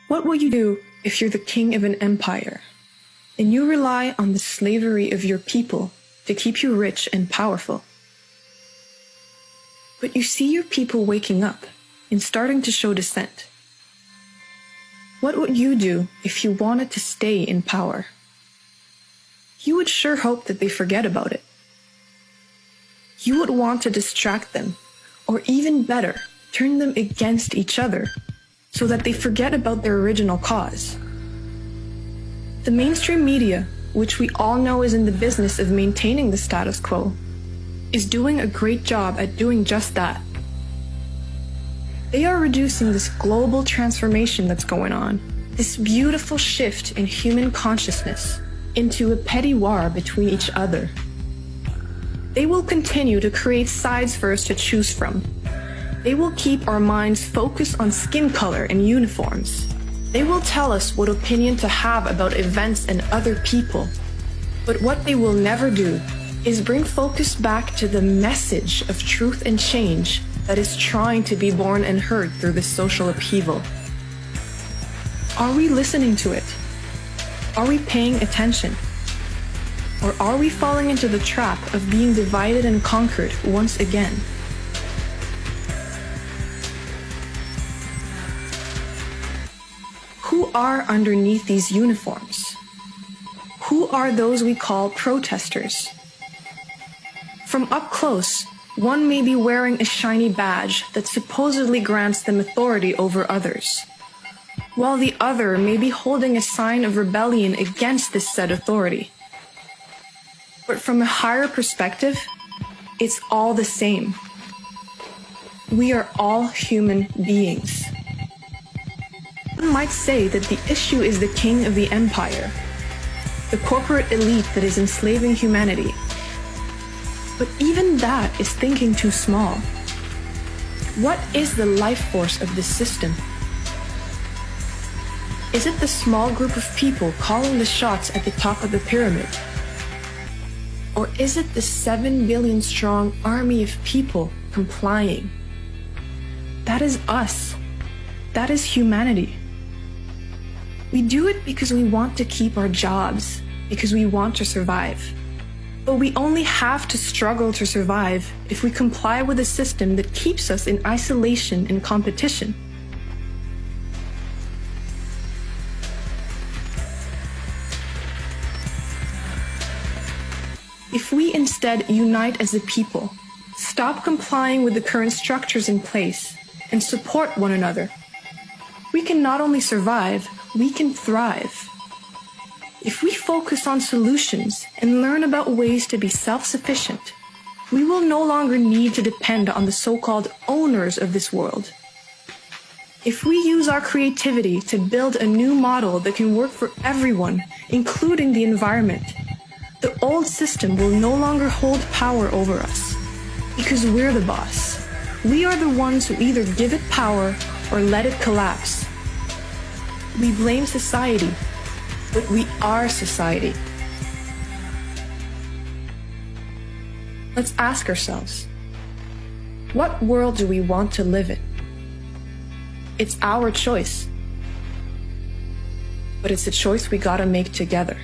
What will you do if you're the king of an empire and you rely on the slavery of your people to keep you rich and powerful? But you see your people waking up and starting to show dissent. What would you do if you wanted to stay in power? You would sure hope that they forget about it. You would want to distract them, or even better, turn them against each other, so that they forget about their original cause. The mainstream media, which we all know is in the business of maintaining the status quo, is doing a great job at doing just that. They are reducing this global transformation that's going on, this beautiful shift in human consciousness, into a petty war between each other. They will continue to create sides for us to choose from. They will keep our minds focused on skin color and uniforms. They will tell us what opinion to have about events and other people. But what they will never do is bring focus back to the message of truth and change that is trying to be born and heard through this social upheaval. Are we listening to it? Are we paying attention? Or are we falling into the trap of being divided and conquered once again? Who are underneath these uniforms? Who are those we call protesters? From up close, one may be wearing a shiny badge that supposedly grants them authority over others, while the other may be holding a sign of rebellion against this said authority. But from a higher perspective, it's all the same. We are all human beings. One might say that the issue is the king of the empire, the corporate elite that is enslaving humanity. But even that is thinking too small. What is the life force of this system? Is it the small group of people calling the shots at the top of the pyramid? Or is it the 7 billion strong army of people complying? That is us. That is humanity. We do it because we want to keep our jobs, because we want to survive. But we only have to struggle to survive if we comply with a system that keeps us in isolation and competition. If we instead unite as a people, stop complying with the current structures in place, and support one another, we can not only survive, we can thrive. If we focus on solutions and learn about ways to be self-sufficient, we will no longer need to depend on the so-called owners of this world. If we use our creativity to build a new model that can work for everyone, including the environment, the old system will no longer hold power over us, because we're the boss. We are the ones who either give it power or let it collapse. We blame society, but we are society. Let's ask ourselves, what world do we want to live in? It's our choice, but it's a choice we gotta make together.